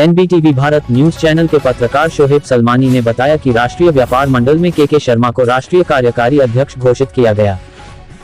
एनबीटीवी Bharat news channel के पत्रकार शोहेब सलमानी ने बताया कि राष्ट्रीय व्यापार मंडल में के शर्मा को राष्ट्रीय कार्यकारी अध्यक्ष घोषित किया गया।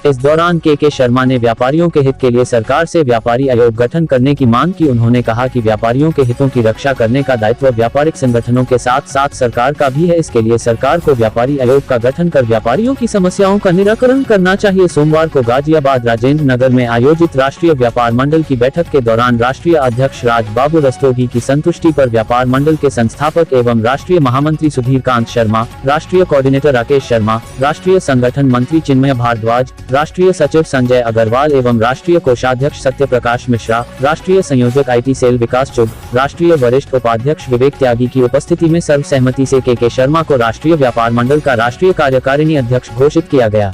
इस दौरान के शर्मा ने व्यापारियों के हित के लिए सरकार से व्यापारी आयोग गठन करने की मांग की। उन्होंने कहा कि व्यापारियों के हितों की रक्षा करने का दायित्व व्यापारिक संगठनों के साथ साथ सरकार का भी है। इसके लिए सरकार को व्यापारी आयोग का गठन कर व्यापारियों की समस्याओं का निराकरण करना चाहिए। सोमवार को गाजियाबाद राजेंद्र नगर में आयोजित राष्ट्रीय व्यापार मंडल की बैठक के दौरान राष्ट्रीय अध्यक्ष राजबाबू रस्तोगी की संतुष्टि पर व्यापार मंडल के संस्थापक एवं राष्ट्रीय महामंत्री सुधीर कांत शर्मा, राष्ट्रीय कोऑर्डिनेटर राकेश शर्मा, राष्ट्रीय संगठन मंत्री चिन्मय भारद्वाज, राष्ट्रीय सचिव संजय अग्रवाल एवं राष्ट्रीय कोषाध्यक्ष सत्य प्रकाश मिश्रा, राष्ट्रीय संयोजक आईटी सेल विकास चुग, राष्ट्रीय वरिष्ठ उपाध्यक्ष विवेक त्यागी की उपस्थिति में सर्वसहमति से के शर्मा को राष्ट्रीय व्यापार मंडल का राष्ट्रीय कार्यकारिणी अध्यक्ष घोषित किया गया।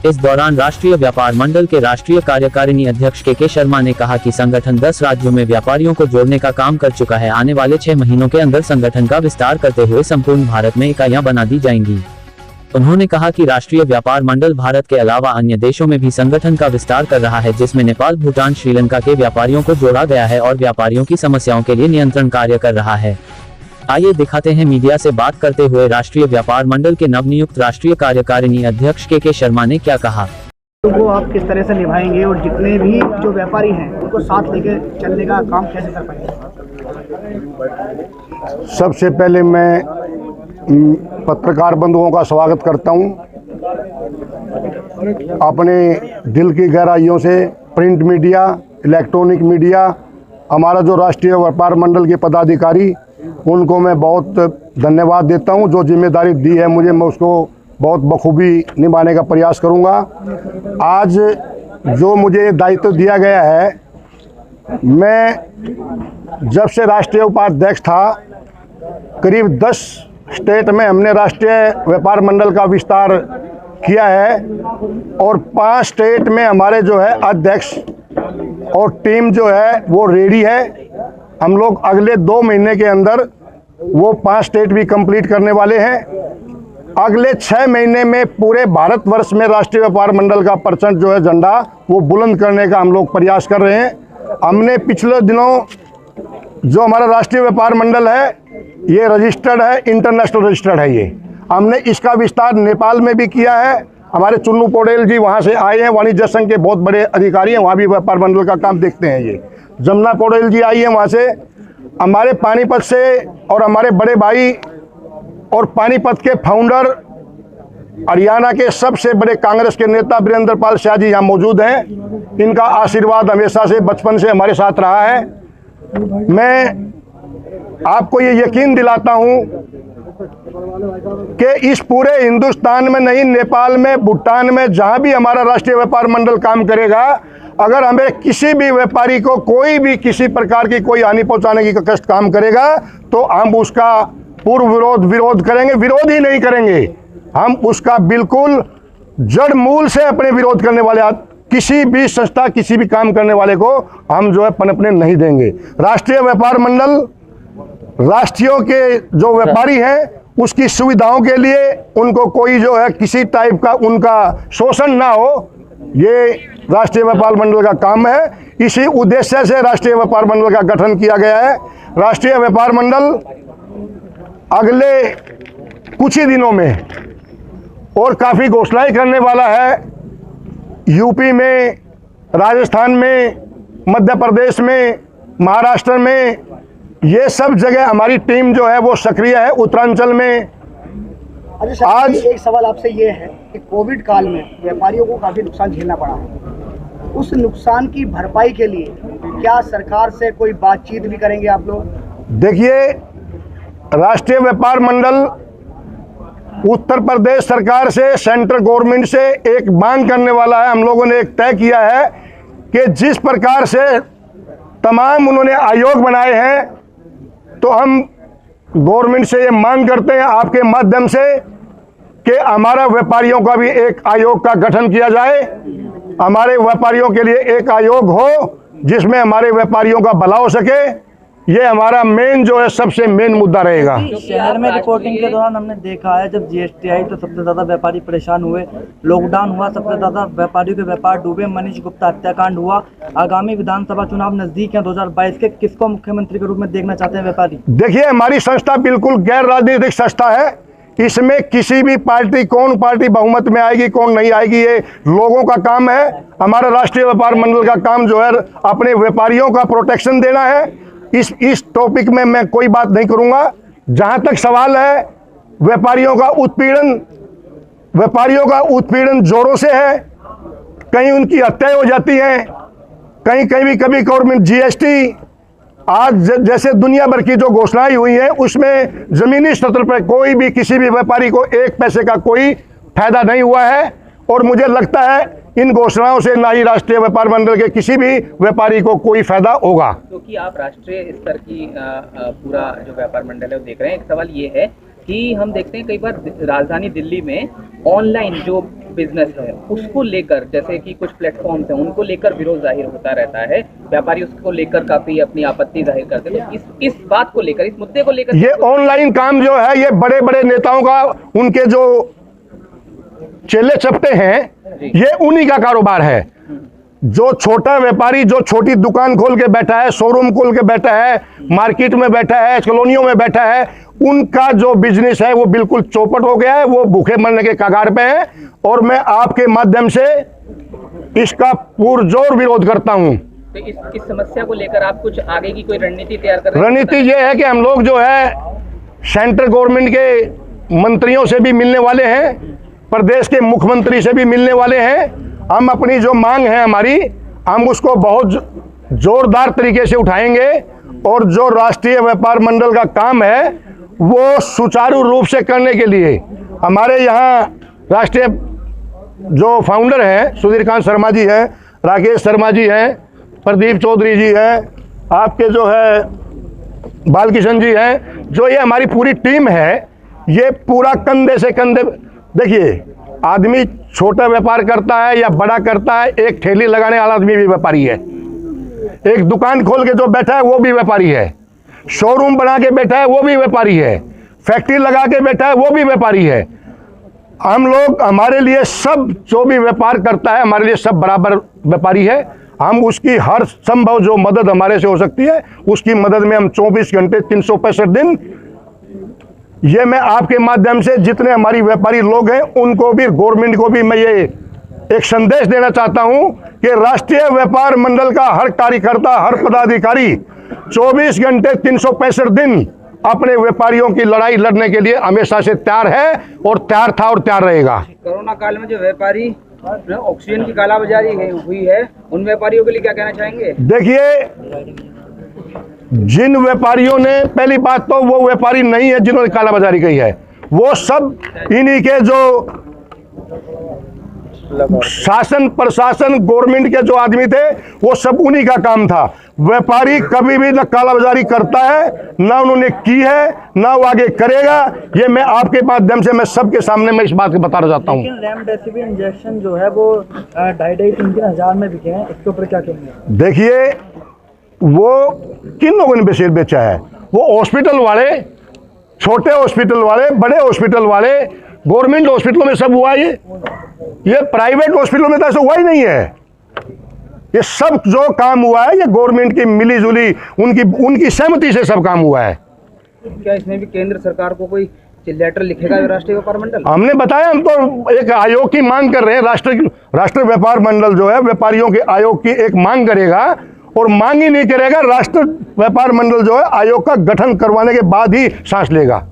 इस दौरान राष्ट्रीय व्यापार मंडल के राष्ट्रीय कार्यकारिणी अध्यक्ष के शर्मा ने कहा कि संगठन 10 राज्यों में व्यापारियों को जोड़ने का काम कर चुका है। आने वाले 6 महीनों के अंदर संगठन का विस्तार करते हुए संपूर्ण भारत में इकाइयां बना दी जाएंगी। उन्होंने कहा कि राष्ट्रीय व्यापार मंडल भारत के अलावा अन्य देशों में भी संगठन का विस्तार कर रहा है, जिसमें नेपाल, भूटान, श्रीलंका के व्यापारियों को जोड़ा गया है और व्यापारियों की समस्याओं के लिए नियंत्रण कार्य कर रहा है। आइए दिखाते हैं मीडिया से बात करते हुए राष्ट्रीय व्यापार मंडल के नवनियुक्त राष्ट्रीय कार्यकारिणी अध्यक्ष के शर्मा ने क्या कहा। वो आप किस तरह से निभाएंगे और जितने भी जो व्यापारी हैं उनको साथ लेके चलने का काम कैसे कर पाएंगे? सबसे पहले मैं पत्रकार बंधुओं का स्वागत करता हूं। अपने दिल की गहराइयों से प्रिंट मीडिया, इलेक्ट्रॉनिक मीडिया, हमारा जो राष्ट्रीय व्यापार मंडल के पदाधिकारी, उनको मैं बहुत धन्यवाद देता हूं। जो जिम्मेदारी दी है मुझे, मैं उसको बहुत बखूबी निभाने का प्रयास करूंगा। आज जो मुझे दायित्व दिया गया है, मैं जब से राष्ट्रीय उपाध्यक्ष था, करीब 10 स्टेट में हमने राष्ट्रीय व्यापार मंडल का विस्तार किया है और 5 स्टेट में हमारे जो है अध्यक्ष और टीम जो है वो रेडी है। हम लोग अगले 2 महीने के अंदर वो 5 स्टेट भी कंप्लीट करने वाले हैं। अगले 6 महीने में पूरे भारतवर्ष में राष्ट्रीय व्यापार मंडल का परचम जो है, झंडा, वो बुलंद करने का हम लोग प्रयास कर रहे हैं। हमने पिछले दिनों जो हमारा राष्ट्रीय व्यापार मंडल है, ये रजिस्टर्ड है, इंटरनेशनल रजिस्टर्ड है। ये हमने इसका विस्तार नेपाल में भी किया है। हमारे चुन्नू पौडेल जी वहाँ से आए हैं, वाणिज्य संघ के बहुत बड़े अधिकारी हैं, वहाँ भी व्यापार मंडल का काम देखते हैं। ये जमुना पौडेल जी आई हैं वहाँ से। हमारे पानीपत से और हमारे बड़े भाई और पानीपत के फाउंडर, हरियाणा के सबसे बड़े कांग्रेस के नेता वीरेंद्र पाल शाह जी यहाँ मौजूद हैं। इनका आशीर्वाद हमेशा से बचपन से हमारे साथ रहा है। मैं आपको ये यकीन दिलाता हूं कि इस पूरे हिंदुस्तान में नहीं, नेपाल में, भूटान में, जहां भी हमारा राष्ट्रीय व्यापार मंडल काम करेगा, अगर हमें किसी भी व्यापारी को कोई भी किसी प्रकार की कोई हानि पहुंचाने की कष्ट काम करेगा तो हम उसका पूर्व विरोध करेंगे। विरोध ही नहीं करेंगे, हम उसका बिल्कुल जड़ मूल से अपने विरोध करने वाले, किसी भी संस्था, किसी भी काम करने वाले को हम जो है पनपने नहीं देंगे। राष्ट्रीय व्यापार मंडल राष्ट्रीयों के जो व्यापारी हैं उसकी सुविधाओं के लिए, उनको कोई जो है किसी टाइप का उनका शोषण ना हो, ये राष्ट्रीय व्यापार मंडल का काम है। इसी उद्देश्य से राष्ट्रीय व्यापार मंडल का गठन किया गया है। राष्ट्रीय व्यापार मंडल अगले कुछ ही दिनों में और काफ़ी घोषणाएं करने वाला है। यूपी में, राजस्थान में, मध्य प्रदेश में, महाराष्ट्र में, ये सब जगह हमारी टीम जो है वो सक्रिय है। उत्तरांचल में आज एक सवाल आपसे ये है कि कोविड काल में व्यापारियों को काफ़ी नुकसान झेलना पड़ा है। उस नुकसान की भरपाई के लिए क्या सरकार से कोई बातचीत भी करेंगे आप लोग? देखिए, राष्ट्रीय व्यापार मंडल उत्तर प्रदेश सरकार से, सेंट्रल गवर्नमेंट से एक मांग करने वाला है। हम लोगों ने एक तय किया है कि जिस प्रकार से तमाम उन्होंने आयोग बनाए हैं, तो हम गवर्नमेंट से ये मांग करते हैं आपके माध्यम से कि हमारा व्यापारियों का भी एक आयोग का गठन किया जाए। हमारे व्यापारियों के लिए एक आयोग हो जिसमें हमारे व्यापारियों का भला हो सके। ये हमारा मेन जो है सबसे मेन मुद्दा रहेगा। शहर में रिपोर्टिंग के दौरान हमने देखा है जब जीएसटी आई तो सबसे ज्यादा व्यापारी परेशान हुए, लॉकडाउन हुआ सबसे ज्यादा व्यापारियों के व्यापार डूबे, मनीष गुप्ता हत्याकांड हुआ। आगामी विधानसभा चुनाव नजदीक है 2022 के, किसको मुख्यमंत्री के रूप में देखना चाहते हैं व्यापारी? देखिए, हमारी संस्था बिल्कुल गैर राजनीतिक संस्था है। इसमें किसी भी पार्टी, कौन पार्टी बहुमत में आएगी कौन नहीं आएगी, ये लोगों का काम है। हमारा राष्ट्रीय व्यापार मंडल का काम जो है अपने व्यापारियों का प्रोटेक्शन देना है। इस टॉपिक में मैं कोई बात नहीं करूंगा। जहां तक सवाल है व्यापारियों का उत्पीड़न जोरों से है। कहीं उनकी हत्या हो जाती है, कभी गवर्नमेंट जीएसटी, आज जैसे दुनिया भर की जो घोषणाएं हुई हैं उसमें जमीनी स्तर पर कोई भी किसी भी व्यापारी को एक पैसे का कोई फायदा नहीं हुआ है। और मुझे लगता है इन घोषणाओं से ना ही राष्ट्रीय व्यापार मंडल के किसी भी व्यापारी को कोई फायदा होगा। क्योंकि आप राष्ट्रीय स्तर की पूरा जो व्यापार मंडल है वो देख रहे हैं, एक सवाल ये है कि हम देखते हैं कई बार राजधानी दिल्ली में ऑनलाइन जो बिजनेस है उसको लेकर, जैसे कि कुछ प्लेटफॉर्म्स हैं उनको लेकर विरोध जाहिर होता रहता है, व्यापारी उसको लेकर काफी अपनी आपत्ति जाहिर करते हैं। तो इस बात को लेकर, इस मुद्दे को लेकर, ये ऑनलाइन काम जो है ये बड़े बड़े नेताओं का, उनके जो चेले चपटे हैं, ये उन्हीं का कारोबार है। जो छोटा व्यापारी जो छोटी दुकान खोल के बैठा है, शोरूम खोल के बैठा है, मार्केट में बैठा है, कॉलोनियों में बैठा है, उनका जो बिजनेस है वो बिल्कुल चौपट हो गया है, वो भूखे मरने के कगार पे है। और मैं आपके माध्यम से इसका पुरजोर विरोध करता हूं। तो इस समस्या को लेकर आप कुछ आगे की कोई रणनीति तैयार कर रहे हैं? रणनीति ये है कि हम लोग जो है सेंट्रल गवर्नमेंट के मंत्रियों से भी मिलने वाले हैं, प्रदेश के मुख्यमंत्री से भी मिलने वाले हैं। हम अपनी जो मांग है हमारी, हम उसको बहुत जोरदार तरीके से उठाएंगे और जो राष्ट्रीय व्यापार मंडल का काम है वो सुचारू रूप से करने के लिए हमारे यहाँ राष्ट्रीय जो फाउंडर हैं सुधीरकांत शर्मा जी हैं, राकेश शर्मा जी हैं, प्रदीप चौधरी जी हैं, आपके जो है बालकिशन जी हैं, जो ये हमारी पूरी टीम है, ये पूरा कंधे से कंधे। देखिए, आदमी छोटा व्यापार करता है या बड़ा करता है, एक ठेली लगाने वाला आदमी भी व्यापारी है, एक दुकान खोल के जो बैठा है वो भी व्यापारी है, शोरूम बना के बैठा है वो भी व्यापारी है, फैक्ट्री लगा के बैठा है वो भी व्यापारी है। हम लोग, हमारे लिए सब जो भी व्यापार करता है हमारे लिए सब बराबर व्यापारी है। हम उसकी हर संभव जो मदद हमारे से हो सकती है उसकी मदद में हम 24 घंटे 365 दिन, ये मैं आपके माध्यम से जितने हमारी व्यापारी लोग हैं उनको भी, गवर्नमेंट को भी मैं ये एक संदेश देना चाहता हूं कि राष्ट्रीय व्यापार मंडल का हर कार्यकर्ता, हर पदाधिकारी 24 घंटे 365 दिन अपने व्यापारियों की लड़ाई लड़ने के लिए हमेशा से तैयार है और तैयार था और तैयार रहेगा। कोरोना काल में जो व्यापारी ऑक्सीजन की कालाबाजारी हुई है उन व्यापारियों के लिए क्या कहना चाहेंगे? देखिए, जिन व्यापारियों ने, पहली बात तो वो व्यापारी नहीं है जिन्होंने कालाबाजारी की है, वो सब इन्हीं के जो शासन प्रशासन गवर्नमेंट के जो आदमी थे वो सब उन्हीं का काम था। व्यापारी कभी भी न कालाबाजारी करता है, ना उन्होंने की है, ना वो आगे करेगा। ये मैं आपके माध्यम से मैं सबके सामने मैं इस बात को बताना चाहता हूँ। लेकिन रेमडेसिविर इंजेक्शन जो है वो 2,500-3,000 हज़ार में बिके हैं, इसके ऊपर क्या कहेंगे? देखिए, वो किन लोगों ने बेचा है? वो हॉस्पिटल वाले, छोटे हॉस्पिटल वाले, बड़े हॉस्पिटल वाले, गवर्नमेंट हॉस्पिटलों में सब हुआ। ये प्राइवेट हॉस्पिटलों में तो ऐसा हुआ ही नहीं है। ये सब जो काम हुआ है ये गवर्नमेंट की मिलीजुली उनकी सहमति से सब काम हुआ है। क्या इसमें भी केंद्र सरकार को कोई लेटर लिखेगा राष्ट्रीय व्यापार मंडल? हमने बताया, हम तो एक आयोग की मांग कर रहे हैं। राष्ट्रीय व्यापार मंडल जो है व्यापारियों के आयोग की एक मांग करेगा, और मांग ही नहीं करेगा, राष्ट्रीय व्यापार मंडल जो है आयोग का गठन करवाने के बाद ही सांस लेगा।